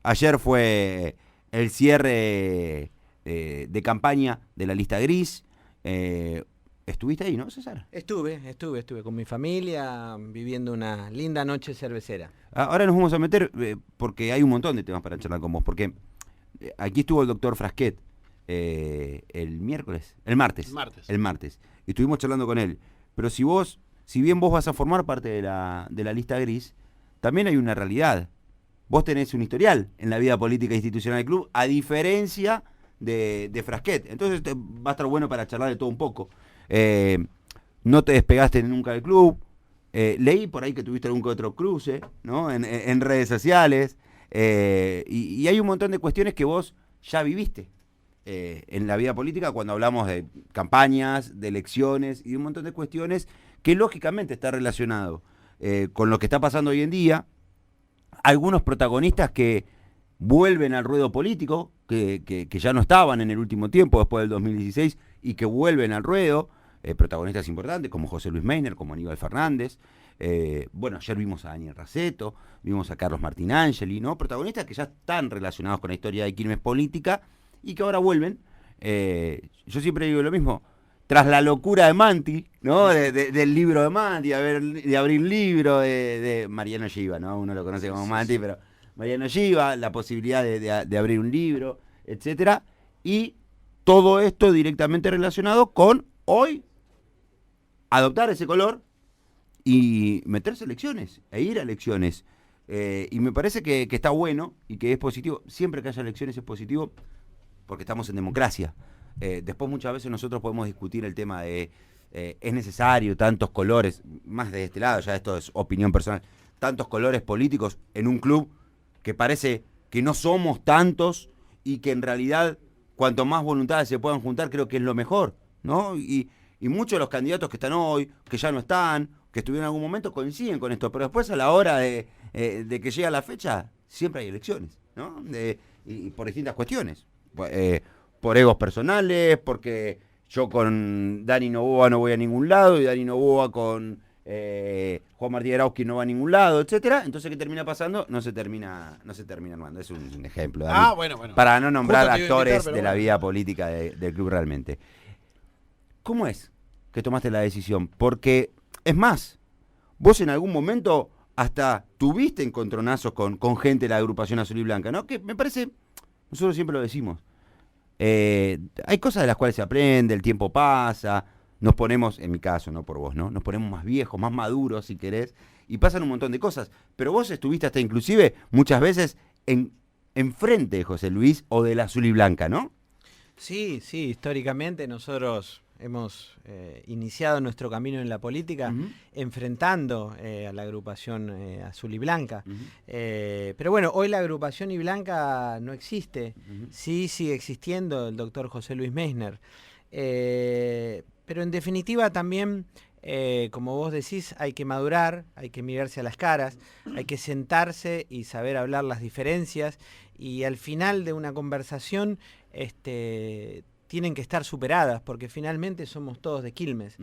Ayer fue el cierre de campaña de la lista gris. ¿Estuviste ahí, no, César? Estuve con mi familia viviendo una linda noche cervecera. Ahora nos vamos a meter, porque hay un montón de temas para charlar con vos, porque aquí estuvo el doctor Frasquet el martes, y estuvimos charlando con él. Pero si bien vos vas a formar parte de la lista gris, también hay una realidad. Vos tenés un historial en la vida política e institucional del club, a diferencia de Frasquet. Entonces va a estar bueno para charlar de todo un poco. No te despegaste nunca del club. Leí por ahí que tuviste algún que otro cruce, ¿no? en redes sociales. Y hay un montón de cuestiones que vos ya viviste en la vida política cuando hablamos de campañas, de elecciones y un montón de cuestiones que lógicamente está relacionado con lo que está pasando hoy en día. Algunos protagonistas que vuelven al ruedo político, que ya no estaban en el último tiempo, después del 2016, y que vuelven al ruedo, protagonistas importantes como José Luis Meisner, como Aníbal Fernández. Bueno, ayer vimos a Daniel Raceto, vimos a Carlos Martín Angeli, ¿no? Protagonistas que ya están relacionados con la historia de Quilmes política y que ahora vuelven. Yo siempre digo lo mismo, tras la locura de Manti, ¿no? Del libro de Manti, de abrir libro de Mariano Giva, ¿no? Uno lo conoce como Manti, pero Mariano Giva, la posibilidad de abrir un libro, etcétera, y todo esto directamente relacionado con hoy adoptar ese color y meterse a elecciones, e ir a elecciones. Y me parece que está bueno y que es positivo. Siempre que haya elecciones es positivo porque estamos en democracia. Después muchas veces nosotros podemos discutir el tema de es necesario tantos colores, más de este lado, ya esto es opinión personal, tantos colores políticos en un club que parece que no somos tantos y que en realidad cuanto más voluntades se puedan juntar creo que es lo mejor, ¿no? Y muchos de los candidatos que están hoy, que ya no están, que estuvieron en algún momento coinciden con esto, pero después a la hora de que llega la fecha siempre hay elecciones, ¿no? Y por distintas cuestiones. Por egos personales, porque yo con Dani Noboa no voy a ningún lado y Dani Noboa con Juan Martí Arauski no va a ningún lado, etcétera. Entonces, ¿qué termina pasando? No se termina armando. Es un ejemplo, Dani, bueno. para no nombrar actores invitar, de la vida política del club realmente. ¿Cómo es que tomaste la decisión? Porque, es más, vos en algún momento hasta tuviste encontronazos con gente de la agrupación Azul y Blanca, ¿no? Que me parece, nosotros siempre lo decimos, hay cosas de las cuales se aprende, el tiempo pasa, nos ponemos, en mi caso, no por vos, ¿no? Nos ponemos más viejos, más maduros, si querés, y pasan un montón de cosas. Pero vos estuviste hasta inclusive muchas veces en frente de José Luis o de la Azul y Blanca, ¿no? Sí, históricamente nosotros hemos iniciado nuestro camino en la política enfrentando a la agrupación Azul y Blanca. Pero bueno, hoy la agrupación y Blanca no existe. Sí sigue existiendo el doctor José Luis Meisner. Pero en definitiva también, como vos decís, hay que madurar, hay que mirarse a las caras, hay que sentarse y saber hablar las diferencias, y al final de una conversación tienen que estar superadas, porque finalmente somos todos de Quilmes.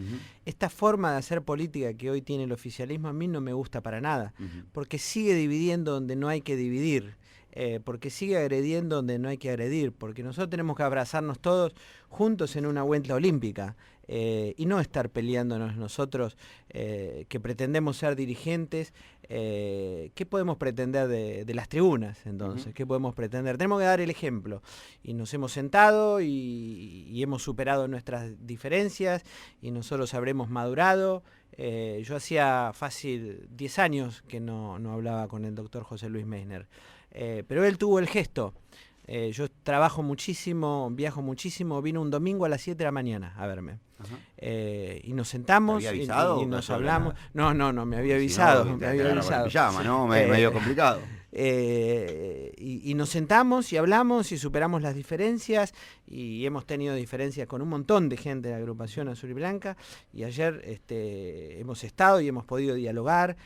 Esta forma de hacer política que hoy tiene el oficialismo a mí no me gusta para nada, porque sigue dividiendo donde no hay que dividir, porque sigue agrediendo donde no hay que agredir, porque nosotros tenemos que abrazarnos todos juntos en una vuelta olímpica, y no estar peleándonos nosotros que pretendemos ser dirigentes. ¿Qué podemos pretender de las tribunas entonces? ¿Qué podemos pretender? Tenemos que dar el ejemplo, y nos hemos sentado y hemos superado nuestras diferencias y nosotros habremos madurado. Yo hacía fácil 10 años que no hablaba con el doctor José Luis Meisner, pero él tuvo el gesto. Yo trabajo muchísimo, viajo muchísimo, vino un domingo a las 7 de la mañana a verme. Y nos sentamos y nos hablamos. No, me había avisado. Si no, me había avisado. Pijama, ¿no? Medio complicado. Y nos sentamos y hablamos y superamos las diferencias, y hemos tenido diferencias con un montón de gente de la agrupación Azul y Blanca, y ayer hemos estado y hemos podido dialogar,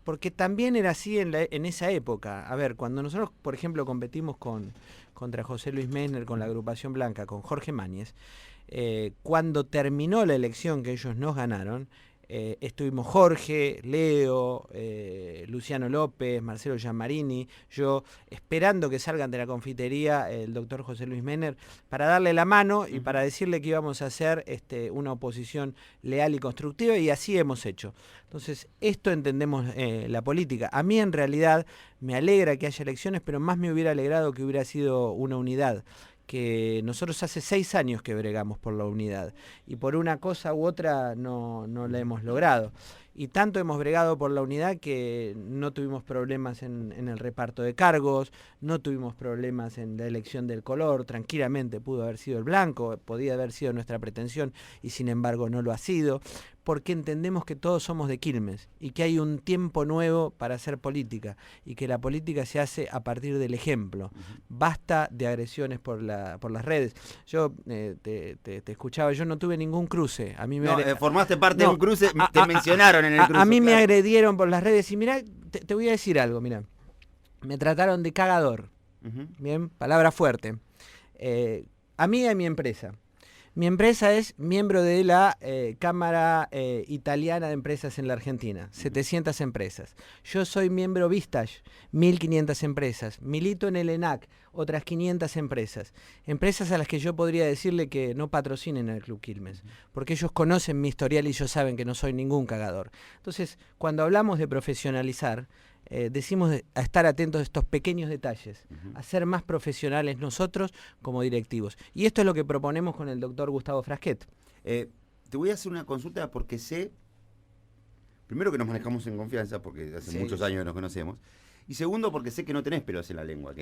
porque también era así en esa época. A ver, cuando nosotros, por ejemplo, competimos contra José Luis Meisner con la agrupación Blanca, con Jorge Mañez, cuando terminó la elección que ellos nos ganaron, estuvimos Jorge, Leo, Luciano López, Marcelo Gianmarini, yo, esperando que salgan de la confitería el doctor José Luis Mener, para darle la mano y para decirle que íbamos a hacer una oposición leal y constructiva, y así hemos hecho. Entonces, esto entendemos la política. A mí, en realidad, me alegra que haya elecciones, pero más me hubiera alegrado que hubiera sido una unidad, que nosotros hace 6 años que bregamos por la unidad y por una cosa u otra no la hemos logrado. Y tanto hemos bregado por la unidad que no tuvimos problemas en el reparto de cargos, no tuvimos problemas en la elección del color, tranquilamente pudo haber sido el blanco, podía haber sido nuestra pretensión y sin embargo no lo ha sido, porque entendemos que todos somos de Quilmes y que hay un tiempo nuevo para hacer política y que la política se hace a partir del ejemplo. Basta de agresiones por las redes. Yo te escuchaba, yo no tuve ningún cruce. A mí formaste parte de un cruce, te mencionaron en el cruce. A mí me agredieron por las redes y mirá, te voy a decir algo, mirá. Me trataron de cagador. Bien, palabra fuerte. A mí y a mi empresa. Mi empresa es miembro de la Cámara Italiana de Empresas en la Argentina, 700 empresas. Yo soy miembro Vistage, 1.500 empresas. Milito en el ENAC, otras 500 empresas. Empresas a las que yo podría decirle que no patrocinen al Club Quilmes, porque ellos conocen mi historial y ellos saben que no soy ningún cagador. Entonces, cuando hablamos de profesionalizar, decimos a estar atentos a estos pequeños detalles, a ser más profesionales nosotros como directivos. Y esto es lo que proponemos con el doctor Gustavo Frasquet. Te voy a hacer una consulta porque sé, primero que nos manejamos en confianza, porque hace muchos años que nos conocemos, y segundo porque sé que no tenés pelos en la lengua,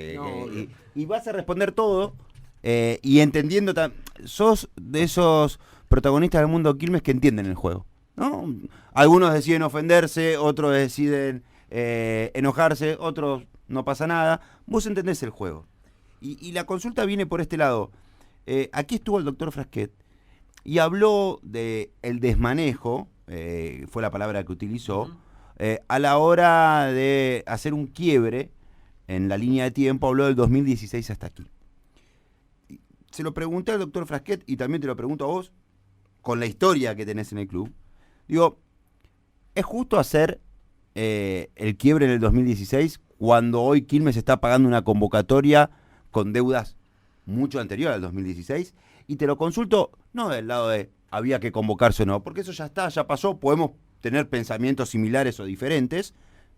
y vas a responder todo, y entendiendo, sos de esos protagonistas del mundo Quilmes que entienden el juego, ¿no? Algunos deciden ofenderse, otros deciden enojarse, otros no pasa nada. Vos entendés el juego. Y la consulta viene por este lado. Aquí estuvo el doctor Frasquet y habló de el desmanejo, fue la palabra que utilizó, a la hora de hacer un quiebre en la línea de tiempo. Habló del 2016 hasta aquí. Se lo pregunté al doctor Frasquet y también te lo pregunto a vos, con la historia que tenés en el club. Digo, ¿es justo hacer el quiebre en el 2016 cuando hoy Quilmes está pagando una convocatoria con deudas mucho anterior al 2016? Y te lo consulto no del lado de había que convocarse o no, porque eso ya está, ya pasó, podemos tener pensamientos similares o diferentes,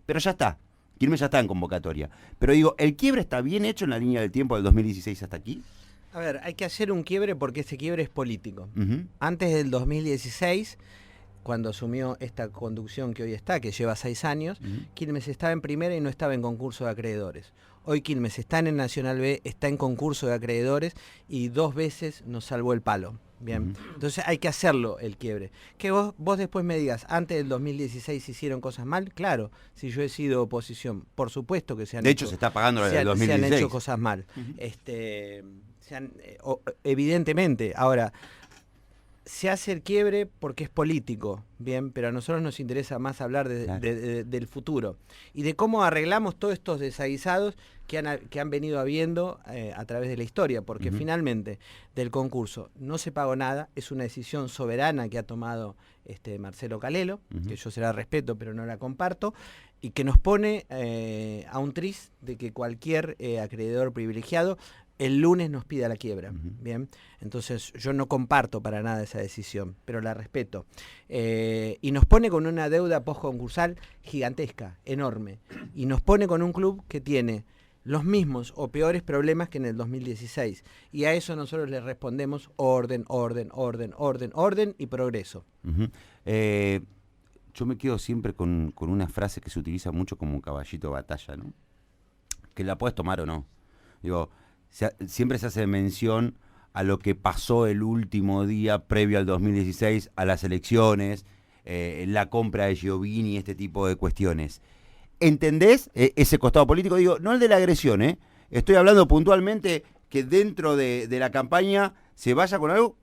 pero ya está, Quilmes ya está en convocatoria. Pero digo, ¿el quiebre está bien hecho en la línea del tiempo del 2016 hasta aquí? A ver, hay que hacer un quiebre porque ese quiebre es político. Antes del 2016, cuando asumió esta conducción que hoy está, que lleva 6 años, Quilmes estaba en primera y no estaba en concurso de acreedores. Hoy Quilmes está en el Nacional B, está en concurso de acreedores y 2 veces nos salvó el palo. Bien, entonces hay que hacerlo el quiebre. Que vos después me digas, antes del 2016 hicieron cosas mal, claro, si yo he sido oposición, por supuesto que se han hecho. De hecho, se está pagando el 2016. Se han hecho cosas mal. Evidentemente, ahora, se hace el quiebre porque es político, bien, pero a nosotros nos interesa más hablar del futuro y de cómo arreglamos todos estos desaguisados que han venido habiendo a través de la historia, porque finalmente del concurso no se pagó nada, es una decisión soberana que ha tomado Marcelo Calelo, que yo se la respeto pero no la comparto, y que nos pone a un tris de que cualquier acreedor privilegiado el lunes nos pida la quiebra, ¿bien? Entonces yo no comparto para nada esa decisión, pero la respeto. Y nos pone con una deuda postconcursal gigantesca, enorme. Y nos pone con un club que tiene los mismos o peores problemas que en el 2016. Y a eso nosotros le respondemos orden, orden, orden, orden, orden y progreso. Yo me quedo siempre con una frase que se utiliza mucho como un caballito de batalla, ¿no? Que la puedes tomar o no. Digo, siempre se hace mención a lo que pasó el último día previo al 2016, a las elecciones, la compra de Giovini, este tipo de cuestiones. ¿Entendés ese costado político? Digo, no el de la agresión, ¿eh? Estoy hablando puntualmente que dentro de la campaña se vaya con algo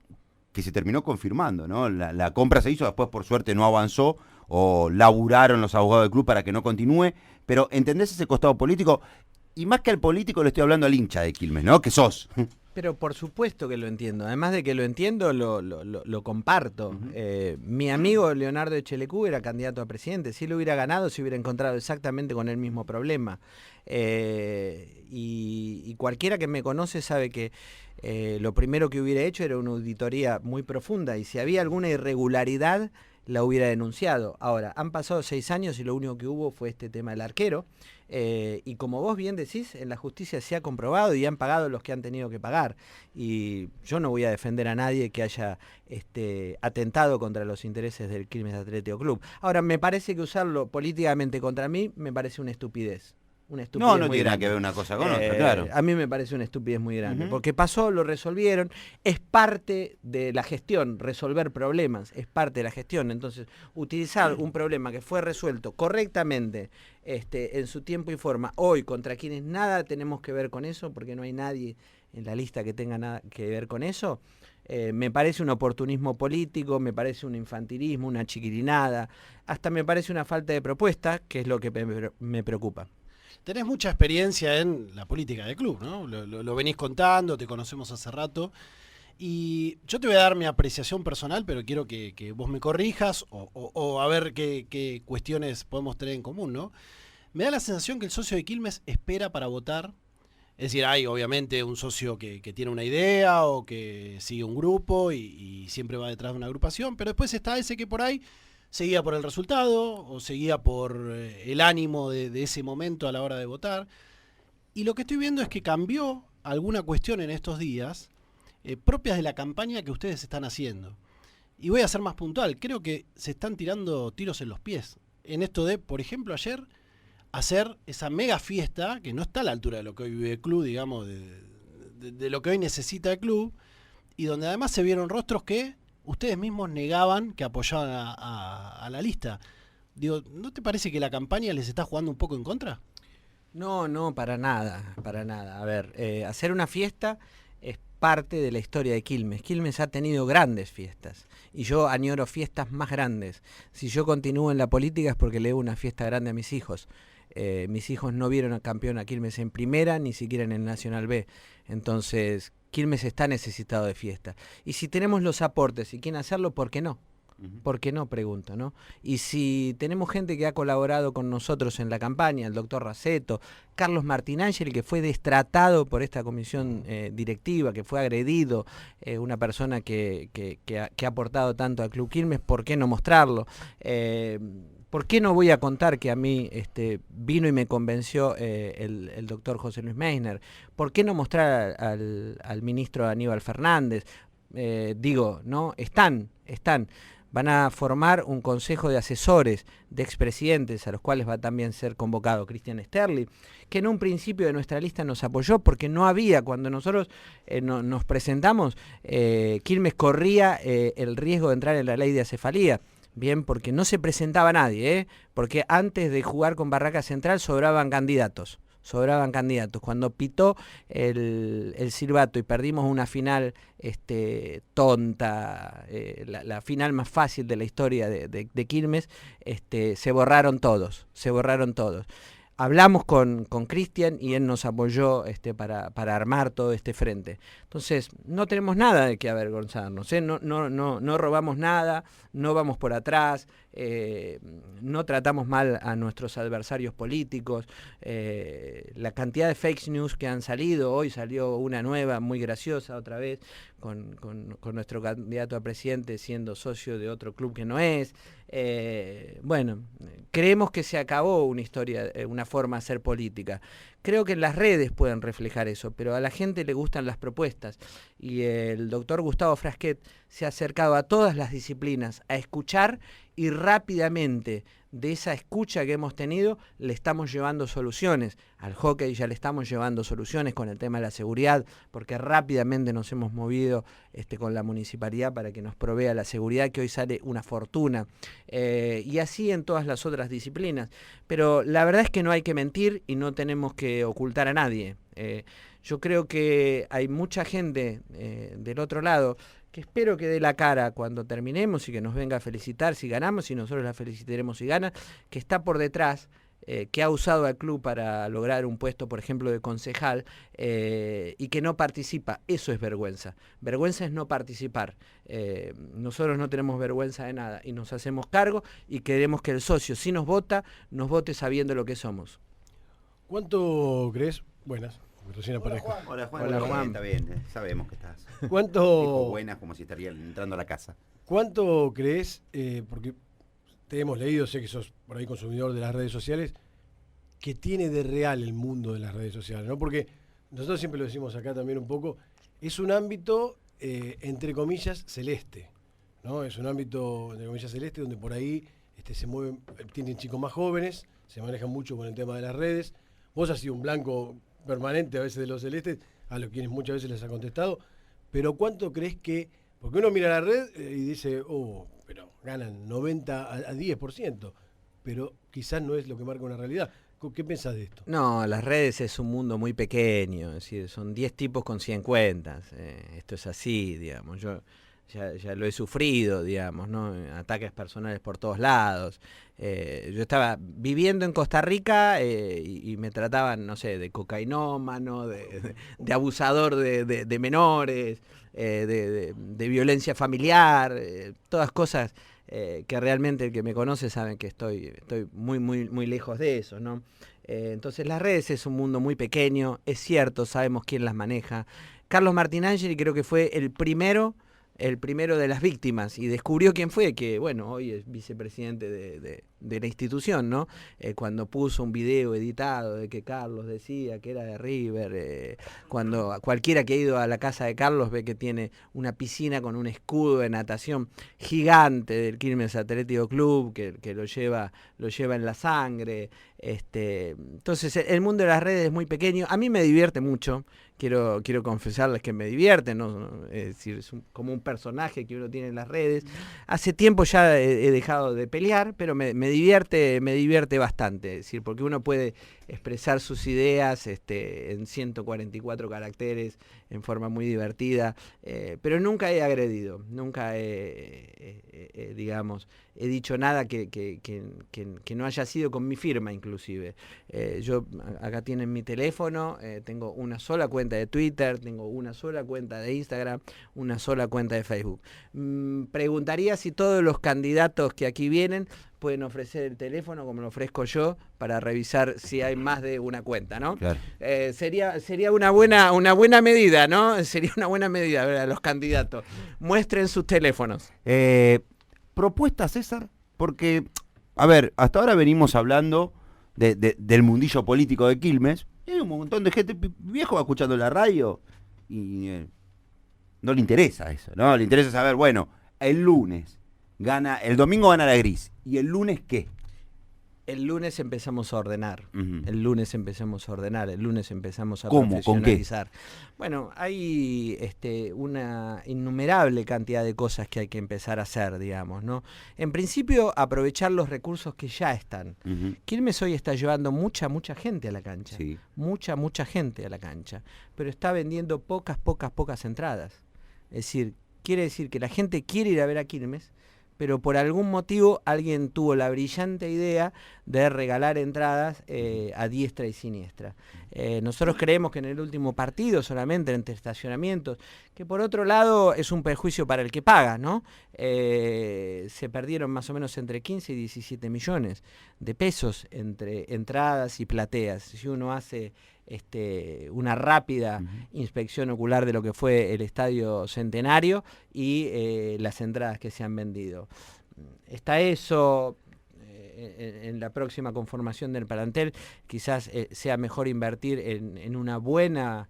que se terminó confirmando, ¿no? La compra se hizo, después por suerte no avanzó, o laburaron los abogados del club para que no continúe, pero ¿entendés ese costado político? Y más que al político le estoy hablando al hincha de Quilmes, ¿no? Que sos. Pero por supuesto que lo entiendo. Además de que lo entiendo, lo comparto. Mi amigo Leonardo Echelecú era candidato a presidente. Si él hubiera ganado, se hubiera encontrado exactamente con el mismo problema. Y cualquiera que me conoce sabe que lo primero que hubiera hecho era una auditoría muy profunda. Y si había alguna irregularidad, la hubiera denunciado. Ahora, han pasado 6 años y lo único que hubo fue este tema del arquero. Y como vos bien decís, en la justicia se ha comprobado y han pagado los que han tenido que pagar. Y yo no voy a defender a nadie que haya atentado contra los intereses del Quilmes Athletic Club. Ahora, me parece que usarlo políticamente contra mí me parece una estupidez. No tiene nada que ver una cosa con otra, claro. A mí me parece una estupidez muy grande, porque pasó, lo resolvieron, es parte de la gestión, resolver problemas, es parte de la gestión. Entonces, utilizar un problema que fue resuelto correctamente en su tiempo y forma, hoy contra quienes nada tenemos que ver con eso, porque no hay nadie en la lista que tenga nada que ver con eso, me parece un oportunismo político, me parece un infantilismo, una chiquilinada, hasta me parece una falta de propuesta, que es lo que me preocupa. Tenés mucha experiencia en la política del club, ¿no? Lo venís contando, te conocemos hace rato. Y yo te voy a dar mi apreciación personal, pero quiero que vos me corrijas o a ver qué cuestiones podemos tener en común, ¿no? Me da la sensación que el socio de Quilmes espera para votar. Es decir, hay obviamente un socio que tiene una idea o que sigue un grupo y siempre va detrás de una agrupación, pero después está ese que por ahí seguía por el resultado o seguía por el ánimo de ese momento a la hora de votar. Y lo que estoy viendo es que cambió alguna cuestión en estos días propias de la campaña que ustedes están haciendo. Y voy a ser más puntual, creo que se están tirando tiros en los pies. En esto de, por ejemplo, ayer hacer esa mega fiesta, que no está a la altura de lo que hoy vive el club, digamos, de lo que hoy necesita el club, y donde además se vieron rostros que ustedes mismos negaban que apoyaban a la lista. Digo, ¿no te parece que la campaña les está jugando un poco en contra? No, para nada, para nada. A ver, hacer una fiesta es parte de la historia de Quilmes. Quilmes ha tenido grandes fiestas y yo añoro fiestas más grandes. Si yo continúo en la política es porque le doy una fiesta grande a mis hijos. Mis hijos no vieron al campeón a Quilmes en primera, ni siquiera en el Nacional B. Entonces, Quilmes está necesitado de fiesta. Y si tenemos los aportes y quieren hacerlo, ¿por qué no? ¿Por qué no? Pregunto, ¿no? Y si tenemos gente que ha colaborado con nosotros en la campaña, el doctor Raceto, Carlos Martinangeli, que fue destratado por esta comisión directiva, que fue agredido, una persona que ha aportado tanto al Club Quilmes, ¿por qué no mostrarlo? ¿Por qué no voy a contar que a mí vino y me convenció el doctor José Luis Meissner? ¿Por qué no mostrar al ministro Aníbal Fernández? ¿No? Están. Van a formar un consejo de asesores de expresidentes, a los cuales va a también ser convocado Cristian Sterling, que en un principio de nuestra lista nos apoyó porque no había, cuando nosotros nos presentamos, Quilmes corría el riesgo de entrar en la ley de acefalía. Bien, porque no se presentaba nadie, porque antes de jugar con Barraca Central sobraban candidatos. Cuando pitó el silbato y perdimos una final tonta, la final más fácil de la historia de Quilmes, se borraron todos. Hablamos con Cristian y él nos apoyó para armar todo este frente. Entonces, no tenemos nada de qué avergonzarnos, no robamos nada, no vamos por atrás, no tratamos mal a nuestros adversarios políticos. La cantidad de fake news que han salido, hoy salió una nueva muy graciosa otra vez, con nuestro candidato a presidente siendo socio de otro club que no es. Creemos que se acabó una historia, una forma de hacer política. Creo que las redes pueden reflejar eso, pero a la gente le gustan las propuestas. Y el doctor Gustavo Frasquet se ha acercado a todas las disciplinas a escuchar y rápidamente de esa escucha que hemos tenido le estamos llevando soluciones. Al hockey ya le estamos llevando soluciones con el tema de la seguridad, porque rápidamente nos hemos movido con la municipalidad para que nos provea la seguridad, que hoy sale una fortuna. Y así en todas las otras disciplinas. Pero la verdad es que no hay que mentir y no tenemos que ocultar a nadie. Yo creo que hay mucha gente del otro lado que espero que dé la cara cuando terminemos y que nos venga a felicitar si ganamos y nosotros la felicitaremos si gana, que está por detrás que ha usado al club para lograr un puesto, por ejemplo, de concejal, y que no participa. Eso es vergüenza. Vergüenza es no participar. Nosotros no tenemos vergüenza de nada y nos hacemos cargo y queremos que el socio, si nos vota, nos vote sabiendo lo que somos. ¿Cuánto crees? Buenas. Recién aparezco. Hola Juan. Hola, Juan. Está bien, sabemos que estás. ¿Cuánto? Tipo buenas, como si estaría entrando a la casa. ¿Cuánto crees? Porque te hemos leído, sé que sos por ahí consumidor de las redes sociales, que tiene de real el mundo de las redes sociales, ¿no? Porque nosotros siempre lo decimos acá también un poco, es un ámbito, entre comillas, celeste, ¿no? Es un ámbito, entre comillas, celeste, donde por ahí se mueven, tienen chicos más jóvenes, se manejan mucho con el tema de las redes. Vos has sido un blanco permanente a veces de los celestes, a los quienes muchas veces les ha contestado, pero ¿cuánto crees que, porque uno mira la red y dice, pero ganan 90 a 10%, pero quizás no es lo que marca una realidad? ¿Qué pensás de esto? No, las redes es un mundo muy pequeño, es decir, son 10 tipos con 100 cuentas, esto es así, digamos, yo ya lo he sufrido, digamos, ¿no? Ataques personales por todos lados. Yo estaba viviendo en Costa Rica y me trataban, no sé, de cocainómano, de abusador de menores, de violencia familiar, todas cosas que realmente el que me conoce sabe que estoy muy, muy, muy lejos de eso, ¿no? Entonces las redes es un mundo muy pequeño, es cierto, sabemos quién las maneja. Carlos Martinangeli creo que fue el primero de las víctimas y descubrió quién fue, que bueno, hoy es vicepresidente de la institución, ¿no? Cuando puso un video editado de que Carlos decía que era de River, cuando cualquiera que ha ido a la casa de Carlos ve que tiene una piscina con un escudo de natación gigante del Quilmes Atlético Club, que lo lleva en la sangre. Entonces el mundo de las redes es muy pequeño, a mí me divierte mucho. Quiero confesarles que me divierte, ¿no? Es decir, es como un personaje que uno tiene en las redes. Hace tiempo ya he dejado de pelear, pero me divierte bastante, es decir, porque uno puede expresar sus ideas en 144 caracteres en forma muy divertida, pero nunca he agredido, nunca digamos, he dicho nada que no haya sido con mi firma inclusive. Yo acá tienen mi teléfono, tengo una sola cuenta de Twitter, tengo una sola cuenta de Instagram, una sola cuenta de Facebook. Preguntaría si todos los candidatos que aquí vienen pueden ofrecer el teléfono como lo ofrezco yo para revisar si hay más de una cuenta, ¿no? Claro. Sería una buena medida, ¿no? Sería una buena medida, ¿verdad? Los candidatos muestren sus teléfonos. Propuesta, César, porque, a ver, hasta ahora venimos hablando del mundillo político de Quilmes, y hay un montón de gente, viejo va escuchando la radio y no le interesa eso, ¿no? Le interesa saber, bueno, el domingo gana la Gris, ¿y el lunes qué? El lunes empezamos a ordenar, el lunes empezamos a ¿Cómo? profesionalizar. ¿Con qué? Bueno, hay una innumerable cantidad de cosas que hay que empezar a hacer, digamos, ¿no? En principio, aprovechar los recursos que ya están. Quilmes hoy está llevando mucha gente a la cancha, sí. mucha gente a la cancha, pero está vendiendo pocas entradas. Es decir, quiere decir que la gente quiere ir a ver a Quilmes, pero por algún motivo alguien tuvo la brillante idea de regalar entradas a diestra y siniestra. Nosotros creemos que en el último partido solamente entre estacionamientos, que por otro lado es un perjuicio para el que paga, ¿no? Se perdieron más o menos entre 15 y 17 millones de pesos entre entradas y plateas. Si uno hace una rápida inspección ocular de lo que fue el Estadio Centenario y las entradas que se han vendido. Está eso. En la próxima conformación del plantel quizás sea mejor invertir en una buena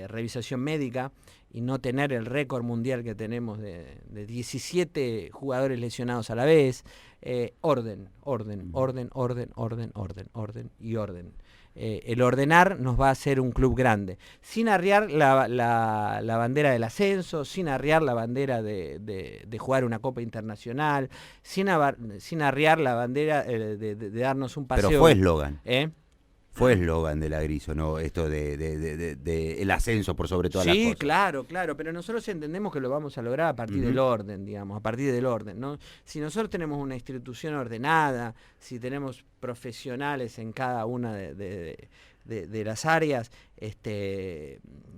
revisación médica y no tener el récord mundial que tenemos de 17 jugadores lesionados a la vez. Orden. El ordenar nos va a hacer un club grande, sin arriar la bandera del ascenso, sin arriar la bandera de jugar una Copa Internacional, sin arriar la bandera de darnos un paseo. Pero fue eslogan. fue eslogan de la Griso, ¿no? Esto de el ascenso por sobre todas las cosas. Sí, claro, pero nosotros entendemos que lo vamos a lograr a partir del orden, digamos, a partir del orden, ¿no? Si nosotros tenemos una institución ordenada, si tenemos profesionales en cada una de las áreas,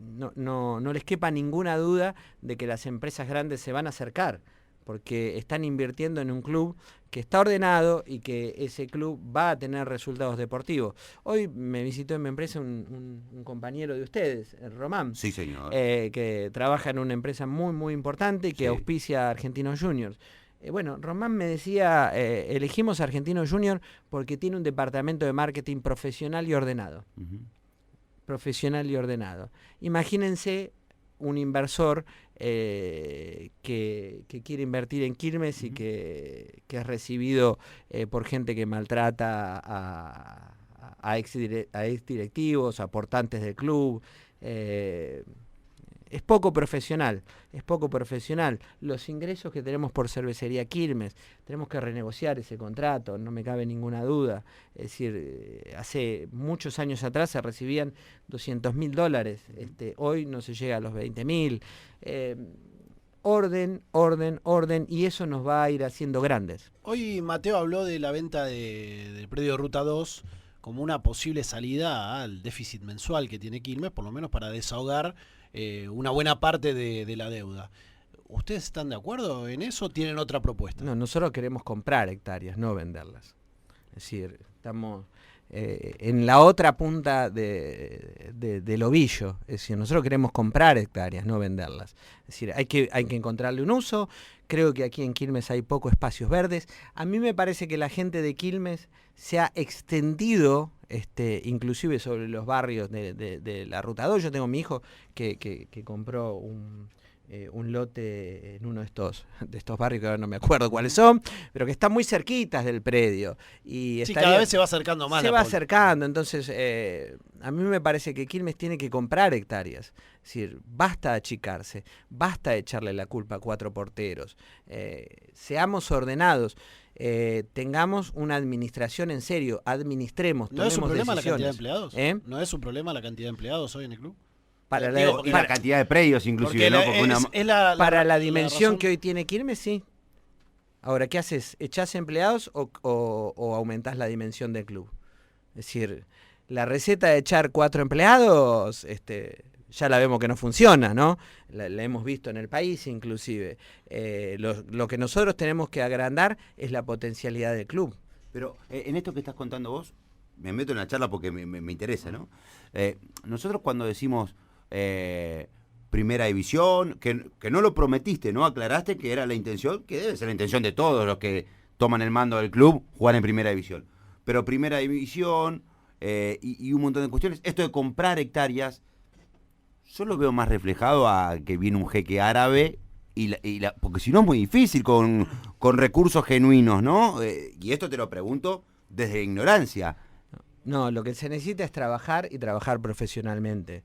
no les quepa ninguna duda de que las empresas grandes se van a acercar, porque están invirtiendo en un club que está ordenado y que ese club va a tener resultados deportivos. Hoy me visitó en mi empresa un compañero de ustedes, Román. Sí, señor. Que trabaja en una empresa muy, muy importante y que auspicia a Argentinos Juniors. Bueno, Román me decía, elegimos a Argentinos Juniors porque tiene un departamento de marketing profesional y ordenado. Profesional y ordenado. Imagínense un inversor que quiere invertir en Quilmes y que es recibido por gente que maltrata a ex directivos, aportantes del club. Es poco profesional. Los ingresos que tenemos por Cervecería Quilmes, tenemos que renegociar ese contrato, no me cabe ninguna duda. Es decir, hace muchos años atrás se recibían $200.000, hoy no se llega a los 20.000. Orden, y eso nos va a ir haciendo grandes. Hoy Mateo habló de la venta del predio Ruta 2 como una posible salida al déficit mensual que tiene Quilmes, por lo menos para desahogar una buena parte de la deuda. ¿Ustedes están de acuerdo en eso o tienen otra propuesta? No, nosotros queremos comprar hectáreas, no venderlas. Es decir, estamos en la otra punta del ovillo. Es decir, nosotros queremos comprar hectáreas, no venderlas. Es decir, hay que encontrarle un uso. Creo que aquí en Quilmes hay pocos espacios verdes. A mí me parece que la gente de Quilmes se ha extendido inclusive sobre los barrios de la Ruta 2. Yo tengo mi hijo que compró un lote en uno de estos barrios, que ahora no me acuerdo cuáles son, pero que están muy cerquitas del predio. Y cada vez se va acercando más. Se va acercando, entonces a mí me parece que Quilmes tiene que comprar hectáreas. Es decir, basta de achicarse, basta de echarle la culpa a 4 porteros. Seamos ordenados. Tengamos una administración en serio, administremos, ¿No es un problema decisiones. la cantidad de empleados? ¿No es un problema la cantidad de empleados hoy en el club? Para la cantidad de predios inclusive, ¿no? Para la dimensión que hoy tiene Quilmes, sí. Ahora, ¿qué haces? ¿Echás empleados o aumentás la dimensión del club? Es decir, la receta de echar 4 empleados, ya la vemos que no funciona, ¿no? La hemos visto en el país inclusive. Lo que nosotros tenemos que agrandar es la potencialidad del club. Pero en esto que estás contando vos, me meto en la charla porque me interesa, ¿no? Nosotros cuando decimos primera división, que no lo prometiste, ¿no? Aclaraste que era la intención, que debe ser la intención de todos los que toman el mando del club, jugar en primera división. Pero primera división y un montón de cuestiones. Esto de comprar hectáreas, yo lo veo más reflejado a que viene un jeque árabe, porque si no es muy difícil con recursos genuinos, ¿no? Y esto te lo pregunto desde la ignorancia. No, lo que se necesita es trabajar y trabajar profesionalmente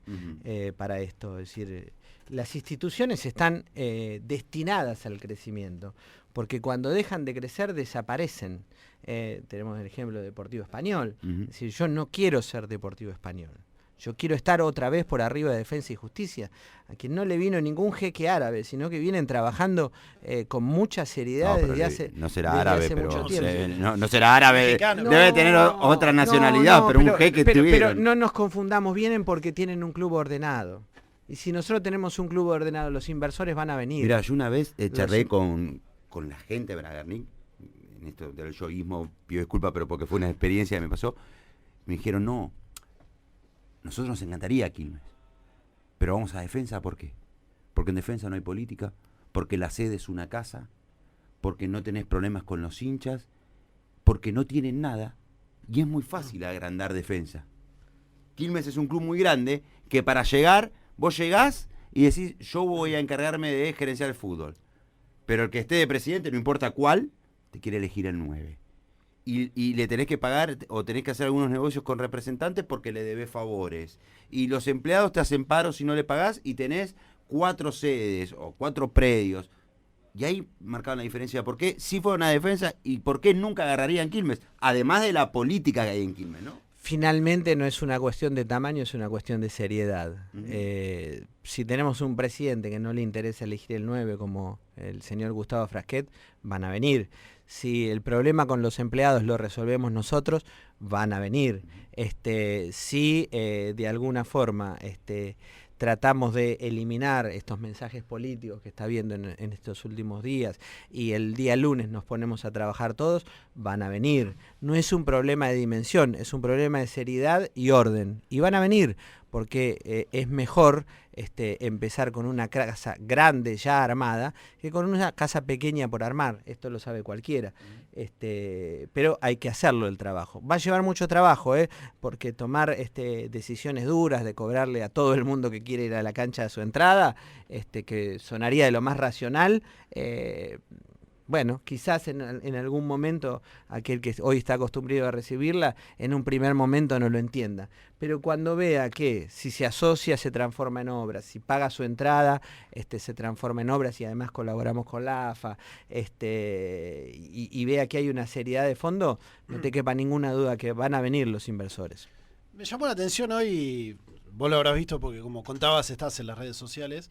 para esto. Es decir, las instituciones están destinadas al crecimiento, porque cuando dejan de crecer desaparecen. Tenemos el ejemplo de Deportivo Español. Es decir, yo no quiero ser Deportivo Español. Yo quiero estar otra vez por arriba de Defensa y Justicia, a quien no le vino ningún jeque árabe, sino que vienen trabajando con mucha seriedad desde hace no será árabe, hace pero mucho tiempo. No será árabe, Mexicano. debe tener otra nacionalidad, pero un jeque tuvieron. Pero no nos confundamos, vienen porque tienen un club ordenado. Y si nosotros tenemos un club ordenado, los inversores van a venir. Mira, yo una vez charlé con la gente de Bragarnik, en esto del yoísmo, pido disculpas, pero porque fue una experiencia que me pasó. Me dijeron, no, nosotros nos encantaría Quilmes, pero vamos a Defensa, ¿por qué? Porque en Defensa no hay política, porque la sede es una casa, porque no tenés problemas con los hinchas, porque no tienen nada, y es muy fácil agrandar Defensa. Quilmes es un club muy grande, que para llegar, vos llegás y decís, yo voy a encargarme de gerenciar el fútbol, pero el que esté de presidente, no importa cuál, te quiere elegir el 9. Y le tenés que pagar o tenés que hacer algunos negocios con representantes porque le debés favores. Y los empleados te hacen paro si no le pagás y tenés 4 sedes o 4 predios. Y ahí marcaban la diferencia. ¿Por qué sí fueron a Defensa y por qué nunca agarrarían Quilmes? Además de la política que hay en Quilmes, ¿no? finalmente no es una cuestión de tamaño, es una cuestión de seriedad. Si tenemos un presidente que no le interesa elegir el 9 como el señor Gustavo Frasquet, van a venir. Si el problema con los empleados lo resolvemos nosotros, van a venir. Si de alguna forma tratamos de eliminar estos mensajes políticos que está viendo en estos últimos días y el día lunes nos ponemos a trabajar todos, van a venir. No es un problema de dimensión, es un problema de seriedad y orden. Y van a venir porque es mejor empezar con una casa grande ya armada que con una casa pequeña por armar. Esto lo sabe cualquiera. Pero hay que hacerlo el trabajo. Va a llevar mucho trabajo, porque tomar decisiones duras de cobrarle a todo el mundo que quiere ir a la cancha de su entrada, que sonaría de lo más racional, bueno, quizás en algún momento aquel que hoy está acostumbrado a recibirla, en un primer momento no lo entienda. Pero cuando vea que si se asocia se transforma en obras, si paga su entrada se transforma en obras y además colaboramos con la AFA, y vea que hay una seriedad de fondo, no te quepa ninguna duda que van a venir los inversores. Me llamó la atención hoy, vos lo habrás visto porque como contabas estás en las redes sociales,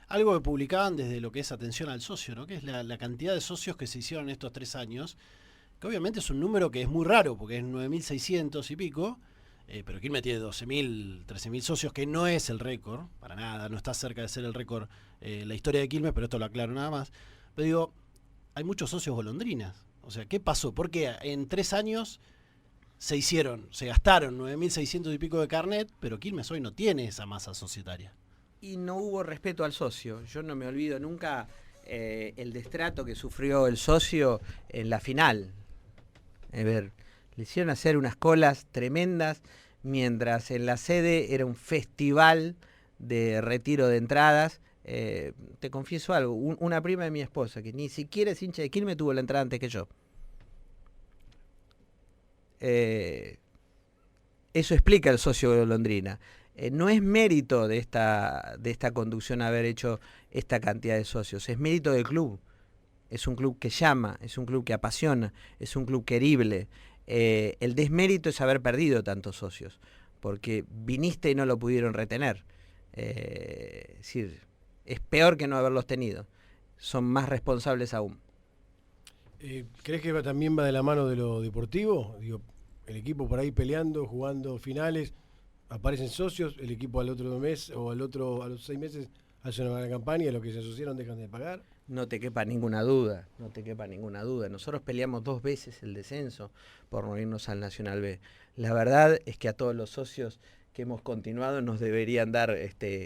algo que publicaban desde lo que es atención al socio, ¿no? Que es la cantidad de socios que se hicieron en estos 3 años, que obviamente es un número que es muy raro, porque es 9.600 y pico, pero Quilmes tiene 12.000, 13.000 socios, que no es el récord, para nada, no está cerca de ser el récord la historia de Quilmes, pero esto lo aclaro nada más. Pero digo, hay muchos socios golondrinas. O sea, ¿qué pasó? Porque en 3 años se gastaron 9.600 y pico de carnet, pero Quilmes hoy no tiene esa masa societaria. Y no hubo respeto al socio. Yo no me olvido nunca el destrato que sufrió el socio en la final. Le hicieron hacer unas colas tremendas, mientras en la sede era un festival de retiro de entradas. Te confieso algo, una prima de mi esposa, que ni siquiera es hincha de Quilmes, tuvo la entrada antes que yo. Eso explica el socio de Golondrina. No es mérito de esta conducción haber hecho esta cantidad de socios, es mérito del club. Es un club que llama, es un club que apasiona, es un club querible. El desmérito es haber perdido tantos socios, porque viniste y no lo pudieron retener. Es decir, es peor que no haberlos tenido. Son más responsables aún. ¿Crees que también va de la mano de lo deportivo? Digo, el equipo por ahí peleando, jugando finales, aparecen socios, el equipo al otro mes o a los 6 meses hace una buena campaña, los que se asociaron dejan de pagar. No te quepa ninguna duda, no te quepa ninguna duda. Nosotros peleamos 2 veces el descenso por no irnos al Nacional B. La verdad es que a todos los socios que hemos continuado nos deberían dar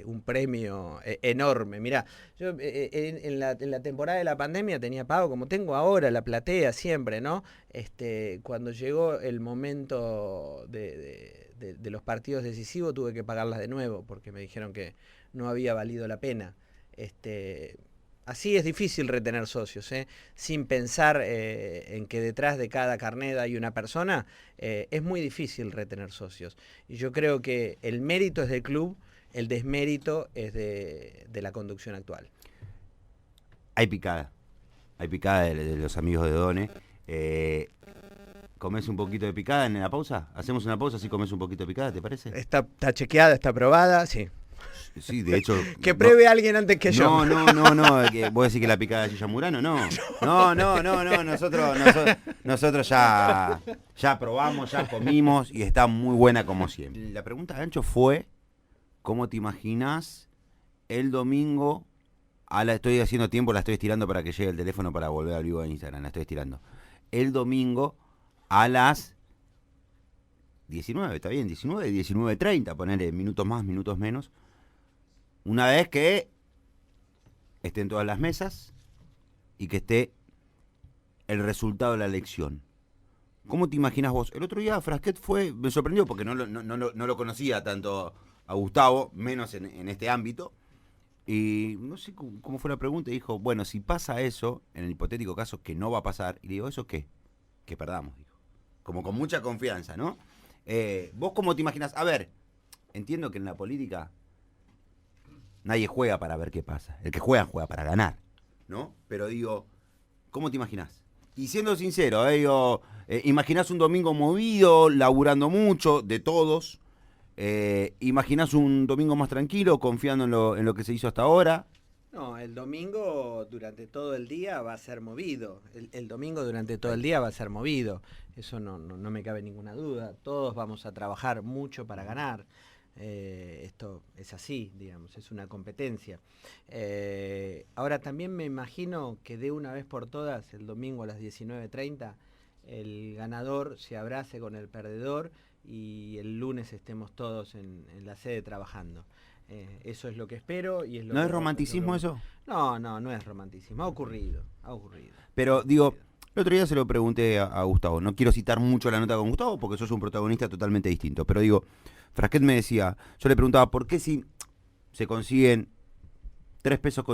un premio enorme. Mirá, yo en la temporada de la pandemia tenía pago, como tengo ahora, la platea siempre, ¿no? Cuando llegó el momento de los partidos decisivos tuve que pagarlas de nuevo, porque me dijeron que no había valido la pena. Así es difícil retener socios, sin pensar en que detrás de cada carnet hay una persona, es muy difícil retener socios. Y yo creo que el mérito es del club, el desmérito es de la conducción actual. Hay picada de los amigos de Done. ¿Comés un poquito de picada en la pausa? ¿Hacemos una pausa así comés un poquito de picada, te parece? Está chequeada, está aprobada, sí. Sí, de hecho... Que pruebe alguien antes que yo. No, que ¿vos decís que la picada de Yuya Murano? No, nosotros ya probamos, ya comimos y está muy buena como siempre. La pregunta de Ancho fue, ¿cómo te imaginas el domingo? Estoy haciendo tiempo, la estoy estirando para que llegue el teléfono para volver al vivo en Instagram, la estoy estirando. El domingo a las 19, está bien, 19:30, ponerle minutos más, minutos menos. Una vez que estén todas las mesas y que esté el resultado de la elección. ¿Cómo te imaginas vos? El otro día Frasquet me sorprendió porque no lo conocía tanto a Gustavo, menos en este ámbito. Y no sé cómo fue la pregunta, y dijo, bueno, si pasa eso, en el hipotético caso que no va a pasar, y le digo, ¿eso qué? Que perdamos, dijo. Como con mucha confianza, ¿no? ¿Vos cómo te imaginas? A ver, entiendo que en la política nadie juega para ver qué pasa. El que juega para ganar, ¿no? Pero digo, ¿cómo te imaginas? Y siendo sincero, digo, imaginás un domingo movido, laburando mucho, de todos. ¿Imaginás un domingo más tranquilo, confiando en lo que se hizo hasta ahora? No, el domingo durante todo el día va a ser movido. El domingo durante todo el día va a ser movido. Eso no me cabe ninguna duda. Todos vamos a trabajar mucho para ganar. Esto es así, digamos, es una competencia. Ahora también me imagino que de una vez por todas, el domingo a las 19:30, el ganador se abrace con el perdedor y el lunes estemos todos en la sede trabajando. Eso es lo que espero. Y es lo ¿No que es romanticismo eso? No es romanticismo, ha ocurrido. Pero digo, el otro día se lo pregunté a Gustavo, no quiero citar mucho la nota con Gustavo porque sos un protagonista totalmente distinto, pero digo, Frasquet me decía, yo le preguntaba, ¿por qué si se consiguen 3,50 pesos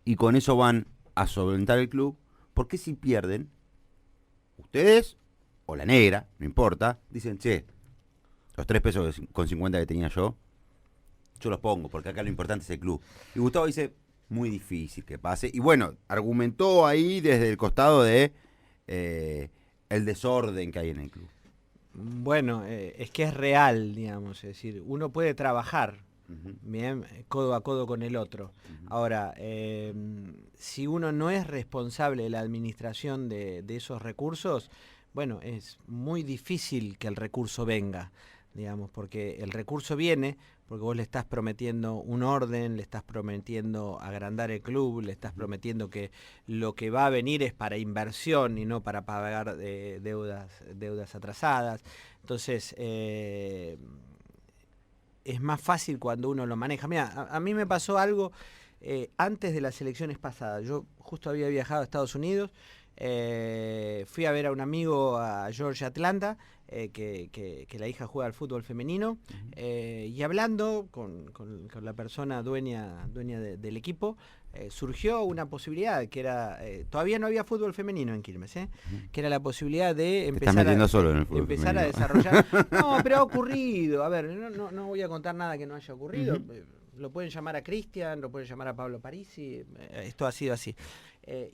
y con eso van a solventar el club, por qué si pierden, ustedes o la negra, no importa, dicen, che, los 3,50 pesos que tenía yo los pongo, porque acá lo importante es el club? Y Gustavo dice, muy difícil que pase. Y bueno, argumentó ahí desde el costado de el desorden que hay en el club. Bueno, es que es real, digamos, es decir, uno puede trabajar bien, codo a codo con el otro. Ahora, si uno no es responsable de la administración de esos recursos, bueno, es muy difícil que el recurso venga, digamos, porque el recurso viene porque vos le estás prometiendo un orden, le estás prometiendo agrandar el club, le estás prometiendo que lo que va a venir es para inversión y no para pagar deudas atrasadas. Entonces, es más fácil cuando uno lo maneja. Mira, a mí me pasó algo antes de las elecciones pasadas. Yo justo había viajado a Estados Unidos, fui a ver a un amigo a Georgia Atlanta, que la hija juega al fútbol femenino, y hablando con la persona dueña del equipo, surgió una posibilidad que era, todavía no había fútbol femenino en Quilmes, que era la posibilidad de empezar a desarrollar. No, pero ha ocurrido, a ver, no voy a contar nada que no haya ocurrido. Lo pueden llamar a Cristian, lo pueden llamar a Pablo Parisi, esto ha sido así.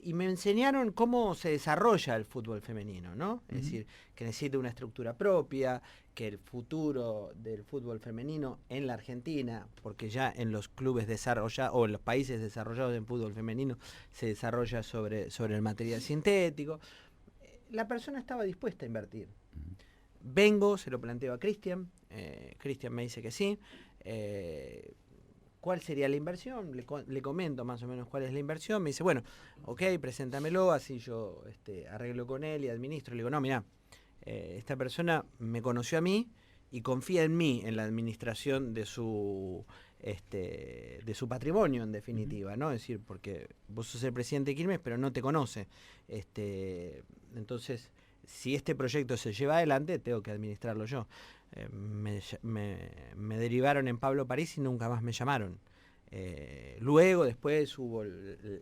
Y me enseñaron cómo se desarrolla el fútbol femenino, ¿no? Es decir, que necesita una estructura propia, que el futuro del fútbol femenino en la Argentina, porque ya en los clubes desarrollados o en los países desarrollados en fútbol femenino se desarrolla sobre el material sintético. La persona estaba dispuesta a invertir. Vengo, se lo planteo a Cristian, Cristian me dice que sí. ¿Cuál sería la inversión? Le comento más o menos cuál es la inversión. Me dice, bueno, ok, preséntamelo, así yo arreglo con él y administro. Le digo, no, mirá, esta persona me conoció a mí y confía en mí, en la administración de su patrimonio, en definitiva, ¿no? Es decir, porque vos sos el presidente de Quilmes, pero no te conoce. Entonces, si este proyecto se lleva adelante, tengo que administrarlo yo. Me derivaron en Pablo Parisi y nunca más me llamaron. Luego, después hubo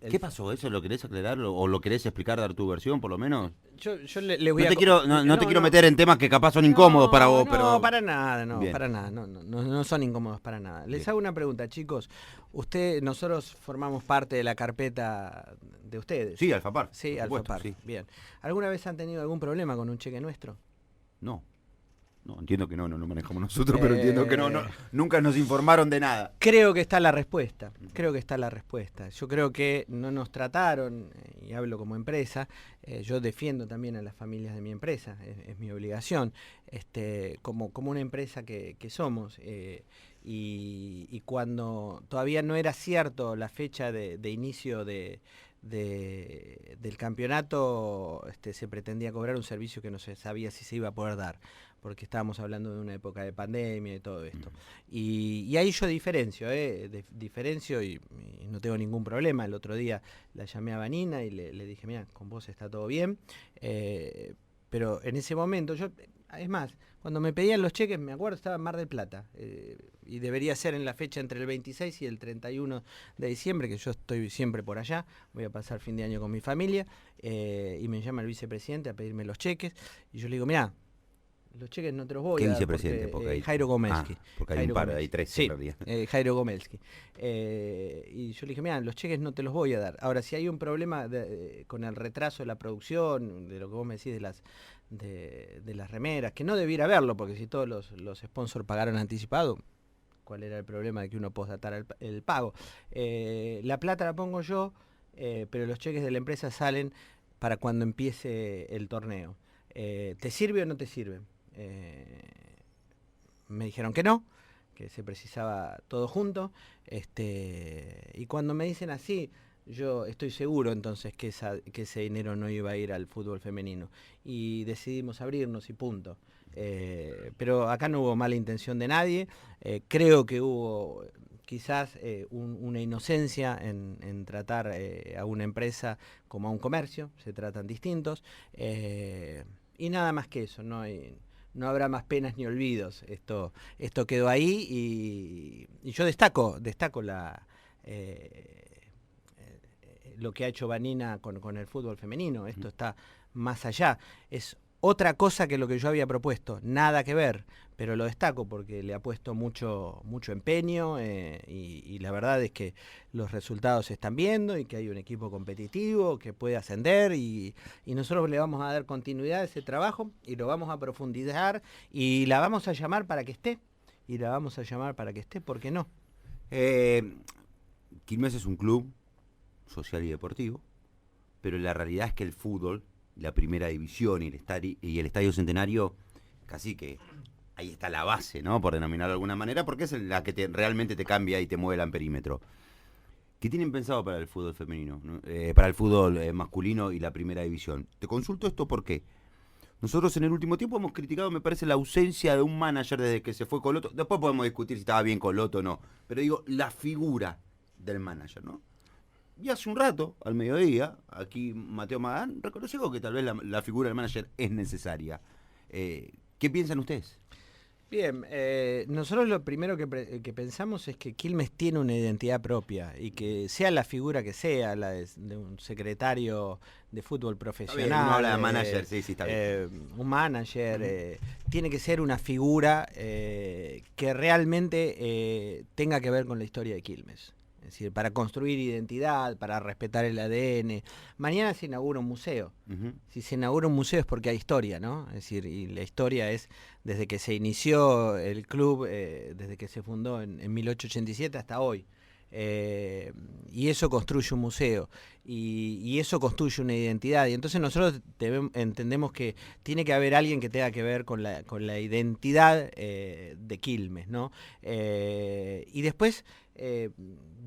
¿Qué pasó? ¿Eso lo querés aclarar o lo querés explicar, dar tu versión por lo menos? Yo le voy no te quiero meter en temas que capaz son incómodos para vos, pero... No, para nada, no son incómodos para nada. Les hago una pregunta, chicos. Nosotros formamos parte de la carpeta de ustedes. Sí, Alfapar. Sí, Alfapar, sí. Bien. ¿Alguna vez han tenido algún problema con un cheque nuestro? No, entiendo que no lo manejamos nosotros, pero entiendo que no, nunca nos informaron de nada. Creo que está la respuesta, Yo creo que no nos trataron, y hablo como empresa, yo defiendo también a las familias de mi empresa, es mi obligación, como una empresa que somos, y cuando todavía no era cierto la fecha de inicio del campeonato, se pretendía cobrar un servicio que no se sabía si se iba a poder dar, porque estábamos hablando de una época de pandemia y todo esto. Y ahí yo diferencio y no tengo ningún problema. El otro día la llamé a Vanina y le dije, mira, con vos está todo bien, pero en ese momento, es más, cuando me pedían los cheques, me acuerdo, estaba en Mar del Plata, y debería ser en la fecha entre el 26 y el 31 de diciembre, que yo estoy siempre por allá, voy a pasar fin de año con mi familia, y me llama el vicepresidente a pedirme los cheques, y yo le digo, mirá, los cheques no te los voy ¿Qué a dar. vicepresidente? Porque, Jairo Gomelski. Porque hay Jairo un par, Gomelski. hay tres sí, en realidad. Jairo Gomelski. Y yo le dije, mira, los cheques no te los voy a dar. Ahora, si hay un problema con el retraso de la producción, de lo que vos me decís de las remeras, que no debiera haberlo, porque si todos los sponsors pagaron anticipado, ¿cuál era el problema de que uno postdatara el pago? La plata la pongo yo, pero los cheques de la empresa salen para cuando empiece el torneo. ¿Te sirve o no te sirve? Me dijeron que no, que se precisaba todo junto. Y cuando me dicen así, yo estoy seguro entonces que ese dinero no iba a ir al fútbol femenino. Y decidimos abrirnos y punto. Pero acá no hubo mala intención de nadie. Creo que hubo quizás una inocencia en tratar a una empresa como a un comercio. Se tratan distintos. Y nada más que eso, no habrá más penas ni olvidos. Esto quedó ahí y yo destaco lo que ha hecho Vanina con el fútbol femenino. Esto está más allá. Es otra cosa que lo que yo había propuesto, nada que ver, pero lo destaco porque le ha puesto mucho empeño y la verdad es que los resultados se están viendo y que hay un equipo competitivo que puede ascender y nosotros le vamos a dar continuidad a ese trabajo y lo vamos a profundizar y la vamos a llamar para que esté. ¿Por qué no? Quilmes es un club social y deportivo, pero la realidad es que el fútbol, la primera división y el Estadio Centenario, casi que ahí está la base, ¿no? Por denominarlo de alguna manera, porque es la que realmente te cambia y te mueve el amperímetro. ¿Qué tienen pensado para el fútbol femenino, ¿no? Para el fútbol masculino y la primera división? Te consulto esto porque nosotros en el último tiempo hemos criticado, me parece, la ausencia de un manager desde que se fue Coloto. Después podemos discutir si estaba bien Coloto o no, pero digo, la figura del manager, ¿no? Y hace un rato, al mediodía, aquí Mateo Magán reconoció que tal vez la figura del manager es necesaria. ¿Qué piensan ustedes? Bien, nosotros lo primero que pensamos es que Quilmes tiene una identidad propia y que sea la figura que sea, la de un secretario de fútbol profesional. Está bien, uno habla de manager, sí, está bien. Un manager, tiene que ser una figura que realmente tenga que ver con la historia de Quilmes. Es decir, para construir identidad, para respetar el ADN. Mañana se inaugura un museo. Si se inaugura un museo es porque hay historia, ¿no? Es decir, y la historia es desde que se inició el club, desde que se fundó en 1887 hasta hoy. Y eso construye un museo y eso construye una identidad. Y entonces nosotros entendemos que tiene que haber alguien que tenga que ver con la identidad de Quilmes, ¿no? Y después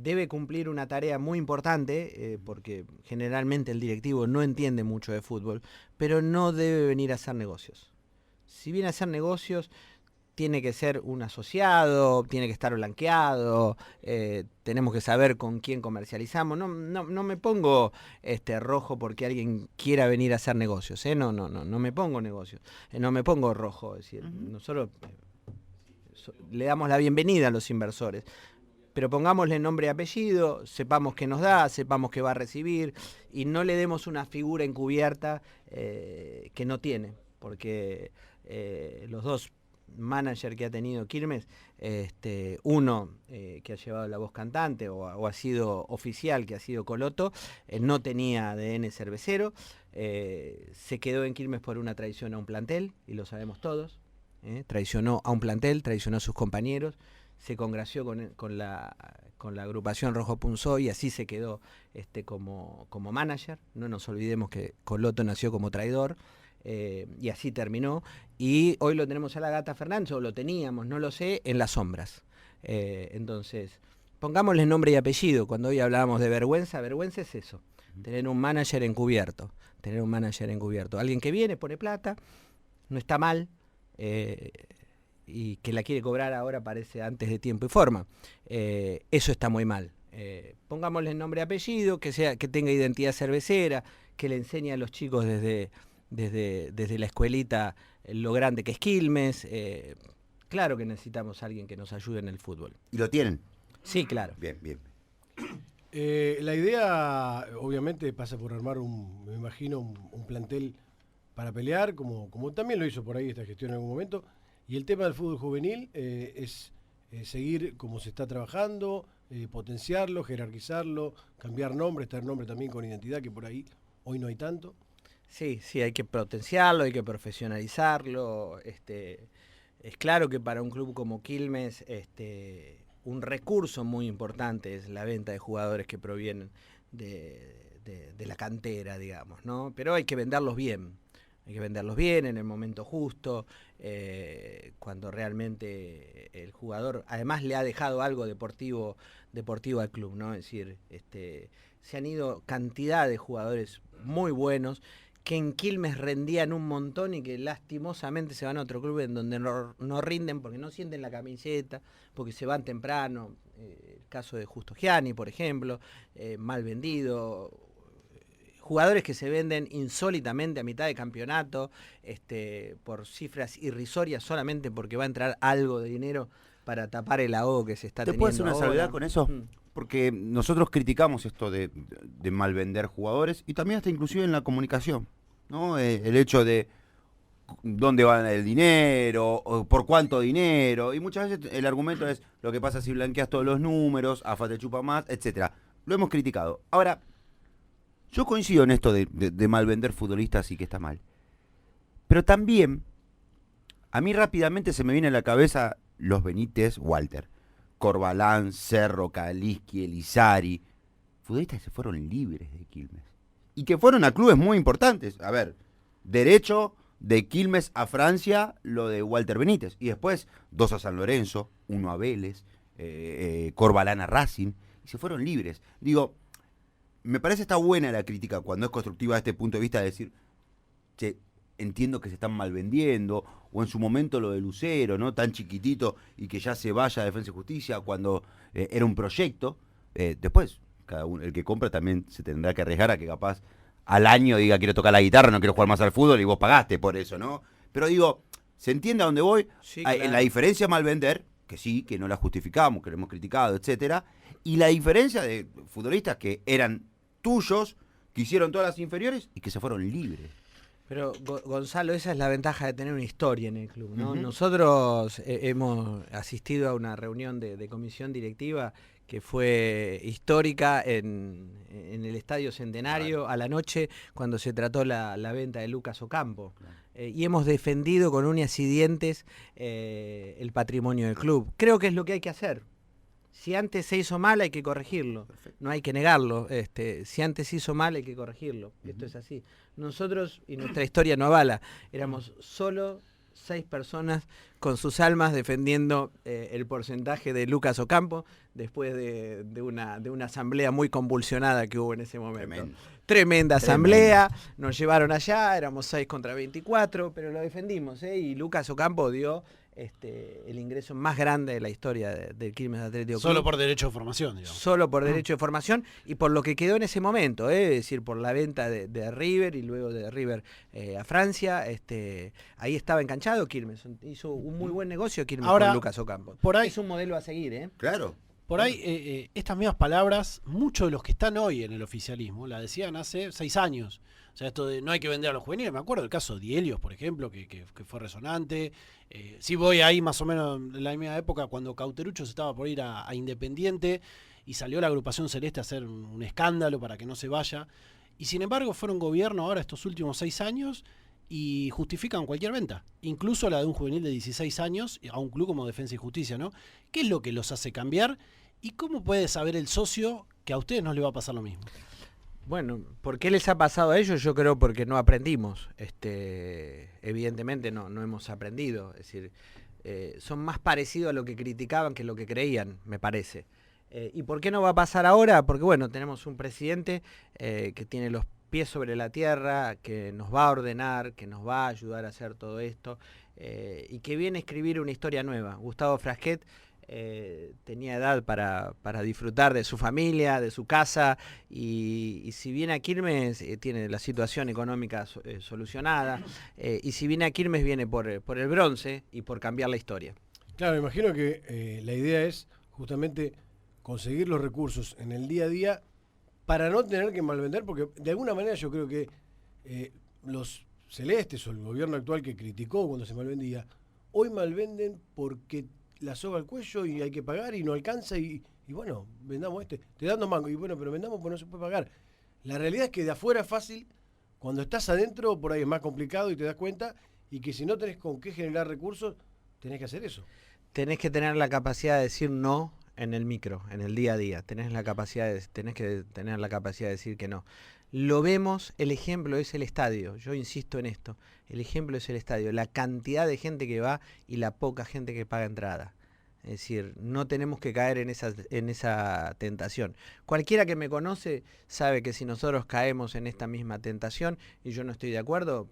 debe cumplir una tarea muy importante, porque generalmente el directivo no entiende mucho de fútbol, pero no debe venir a hacer negocios. Si viene a hacer negocios, tiene que ser un asociado, tiene que estar blanqueado, tenemos que saber con quién comercializamos. No me pongo rojo porque alguien quiera venir a hacer negocios, no me pongo negocios, no me pongo rojo. Es decir, nosotros le damos la bienvenida a los inversores, pero pongámosle nombre y apellido, sepamos qué nos da, sepamos qué va a recibir y no le demos una figura encubierta que no tiene, porque los dos manager que ha tenido Quilmes, uno que ha llevado la voz cantante o ha sido oficial, que ha sido Coloto, no tenía ADN cervecero, se quedó en Quilmes por una traición a un plantel, y lo sabemos todos, traicionó a un plantel, traicionó a sus compañeros, se congració con la agrupación Rojo Punzó y así se quedó como manager. No nos olvidemos que Coloto nació como traidor. Y así terminó, y hoy lo tenemos a la Gata Fernández, o lo teníamos, no lo sé, en las sombras. Entonces, pongámosle nombre y apellido. Cuando hoy hablábamos de vergüenza es eso, tener un manager encubierto, alguien que viene, pone plata, no está mal, y que la quiere cobrar ahora parece antes de tiempo y forma. Eso está muy mal. Pongámosle nombre y apellido, que tenga identidad cervecera, que le enseñe a los chicos desde la escuelita lo grande que es Quilmes. Claro que necesitamos a alguien que nos ayude en el fútbol. ¿Y lo tienen? Sí, claro. Bien. La idea obviamente pasa por armar me imagino, un plantel para pelear, como también lo hizo por ahí esta gestión en algún momento. Y el tema del fútbol juvenil es seguir como se está trabajando, potenciarlo, jerarquizarlo, cambiar nombres, tener nombre también con identidad, que por ahí hoy no hay tanto. Sí, hay que potenciarlo, hay que profesionalizarlo. Es claro que para un club como Quilmes, un recurso muy importante es la venta de jugadores que provienen de la cantera, digamos, ¿no? Pero hay que venderlos bien. Hay que venderlos bien en el momento justo, cuando realmente el jugador además le ha dejado algo deportivo al club, ¿no? Es decir, se han ido cantidad de jugadores muy buenos que en Quilmes rendían un montón y que lastimosamente se van a otro club en donde no rinden porque no sienten la camiseta, porque se van temprano. El caso de Justo Gianni, por ejemplo, mal vendido. Jugadores que se venden insólitamente a mitad de campeonato, por cifras irrisorias solamente porque va a entrar algo de dinero para tapar el ahogo que se está teniendo. ¿Te puedes hacer una ahora. salvedad con eso? Porque nosotros criticamos esto de mal vender jugadores y también hasta inclusive en la comunicación, ¿no? El hecho de dónde va el dinero, o por cuánto dinero, y muchas veces el argumento es lo que pasa si blanqueas todos los números, AFA te chupa más, etcétera. Lo hemos criticado. Ahora, yo coincido en esto de mal vender futbolistas y que está mal. Pero también, a mí rápidamente se me viene a la cabeza los Benítez, Walter, Corbalán, Cerro, Kaliski, Elizari, futbolistas que se fueron libres de Quilmes. Y que fueron a clubes muy importantes. A ver, derecho de Quilmes a Francia, lo de Walter Benítez. Y después, 2 a San Lorenzo, 1 a Vélez, Corbalán a Racing. Y se fueron libres. Digo, me parece está buena la crítica cuando es constructiva desde este punto de vista de decir, che, entiendo que se están mal vendiendo, o en su momento lo de Lucero, ¿no? Tan chiquitito y que ya se vaya a Defensa y Justicia cuando era un proyecto. Después, cada uno, el que compra también se tendrá que arriesgar a que capaz al año diga quiero tocar la guitarra, no quiero jugar más al fútbol y vos pagaste por eso, ¿no? Pero digo, ¿se entiende a dónde voy? Sí, claro. La diferencia mal vender, que sí, que no la justificamos, que lo hemos criticado, etcétera, y la diferencia de futbolistas que eran tuyos, que hicieron todas las inferiores y que se fueron libres. Pero Gonzalo, esa es la ventaja de tener una historia en el club, ¿no? Nosotros hemos asistido a una reunión de comisión directiva que fue histórica en el Estadio Centenario a la noche cuando se trató la venta de Lucas Ocampo. Y hemos defendido con uñas y dientes el patrimonio del club. Creo que es lo que hay que hacer. Si antes se hizo mal hay que corregirlo, no hay que negarlo. Si antes se hizo mal hay que corregirlo. Esto es así. Nosotros, y nuestra historia no avala, éramos solo 6 personas con sus almas defendiendo el porcentaje de Lucas Ocampo después de una asamblea muy convulsionada que hubo en ese momento. Tremenda asamblea, nos llevaron allá, éramos 6 contra 24, pero lo defendimos, y Lucas Ocampo dio el ingreso más grande de la historia del Quilmes Atlético Club. Solo por derecho de formación, digamos. Solo por derecho de formación y por lo que quedó en ese momento, es decir, por la venta de River y luego de River a Francia. Ahí estaba enganchado Quilmes, hizo un muy buen negocio Quilmes con Lucas Ocampo. Por ahí, es un modelo a seguir, Claro. Por ahí, estas mismas palabras, muchos de los que están hoy en el oficialismo la decían hace 6 años. O sea, esto de no hay que vender a los juveniles. Me acuerdo del caso de Helios, por ejemplo, que fue resonante. Sí voy ahí más o menos en la misma época cuando Cauterucho se estaba por ir a Independiente y salió la agrupación celeste a hacer un escándalo para que no se vaya. Y sin embargo fueron gobierno ahora estos últimos 6 años y justifican cualquier venta, incluso la de un juvenil de 16 años a un club como Defensa y Justicia, ¿no? ¿Qué es lo que los hace cambiar? ¿Y cómo puede saber el socio que a ustedes no les va a pasar lo mismo? Bueno, ¿por qué les ha pasado a ellos? Yo creo porque no aprendimos. Evidentemente no hemos aprendido. Es decir, son más parecidos a lo que criticaban que lo que creían, me parece. ¿Y por qué no va a pasar ahora? Porque bueno, tenemos un presidente que tiene los pies sobre la tierra, que nos va a ordenar, que nos va a ayudar a hacer todo esto, y que viene a escribir una historia nueva. Gustavo Frasquet tenía edad para disfrutar de su familia, de su casa, y si viene a Quilmes tiene la situación económica solucionada, y si viene a Quilmes viene por el bronce y por cambiar la historia. Claro, me imagino que la idea es justamente conseguir los recursos en el día a día para no tener que malvender, porque de alguna manera yo creo que los celestes o el gobierno actual que criticó cuando se malvendía, hoy malvenden porque la soga al cuello y hay que pagar y no alcanza y bueno, vendamos te dando mango y bueno, pero vendamos porque no se puede pagar. La realidad es que de afuera es fácil, cuando estás adentro por ahí es más complicado y te das cuenta y que si no tenés con qué generar recursos, tenés que hacer eso. Tenés que tener la capacidad de decir no en el micro, en el día a día. Tenés que tener la capacidad de decir que no. Lo vemos, el ejemplo es el estadio. Yo insisto en esto. El ejemplo es el estadio. La cantidad de gente que va y la poca gente que paga entrada. Es decir, no tenemos que caer en esa tentación. Cualquiera que me conoce sabe que si nosotros caemos en esta misma tentación y yo no estoy de acuerdo,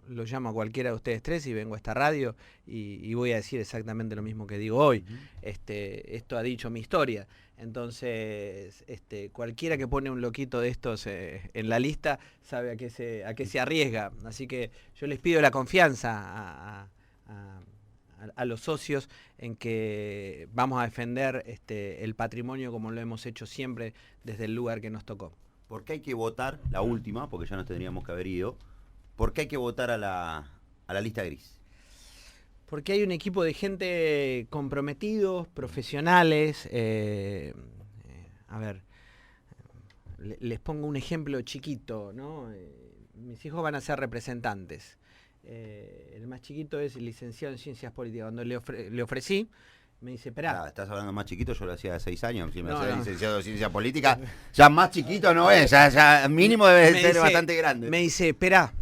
lo llamo a cualquiera de ustedes tres y vengo a esta radio y voy a decir exactamente lo mismo que digo hoy. Esto ha dicho mi historia. Entonces, cualquiera que pone un loquito de estos en la lista sabe a qué se arriesga. Así que yo les pido la confianza a los socios en que vamos a defender el patrimonio como lo hemos hecho siempre desde el lugar que nos tocó. ¿Por qué hay que votar, la última, porque ya nos tendríamos que haber ido, por qué hay que votar a la lista gris? Porque hay un equipo de gente comprometidos, profesionales. A ver, les pongo un ejemplo chiquito, ¿no? Mis hijos van a ser representantes. El más chiquito es licenciado en Ciencias Políticas. Cuando le ofrecí, me dice, esperá. Estás hablando más chiquito, yo lo hacía de 6 años, si me hacía No. licenciado en Ciencias Políticas, ya más chiquito no es, ya mínimo debe ser bastante grande. Me dice, esperá,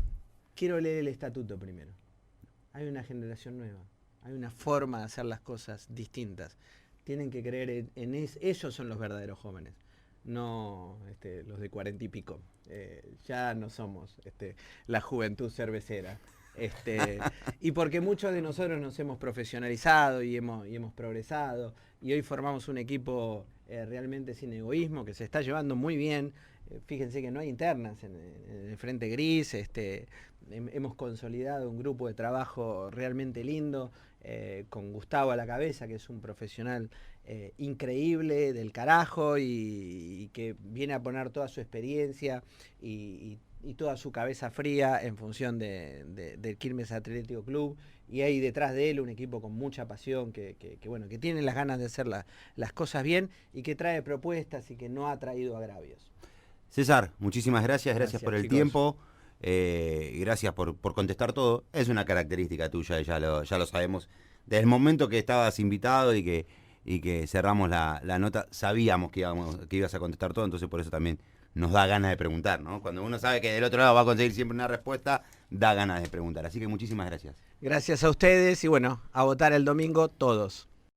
quiero leer el estatuto primero. Hay una generación nueva, hay una forma de hacer las cosas distintas. Tienen que creer ellos son los verdaderos jóvenes, no los de 40 y pico. Ya no somos la juventud cervecera. Y porque muchos de nosotros nos hemos profesionalizado y hemos progresado y hoy formamos un equipo realmente sin egoísmo que se está llevando muy bien. Fíjense que no hay internas en el Frente Gris. Hemos consolidado un grupo de trabajo realmente lindo, con Gustavo a la cabeza, que es un profesional increíble, del carajo, y que viene a poner toda su experiencia y toda su cabeza fría en función del Quilmes Atlético Club, y hay detrás de él un equipo con mucha pasión que tiene las ganas de hacer las cosas bien y que trae propuestas y que no ha traído agravios. César, muchísimas gracias por el chicos. tiempo, gracias por contestar todo. Es una característica tuya, ya lo sabemos. Desde el momento que estabas invitado y que cerramos la nota, sabíamos que ibas a contestar todo, entonces por eso también nos da ganas de preguntar, ¿no? Cuando uno sabe que del otro lado va a conseguir siempre una respuesta, da ganas de preguntar. Así que muchísimas gracias. Gracias a ustedes y bueno, a votar el domingo todos.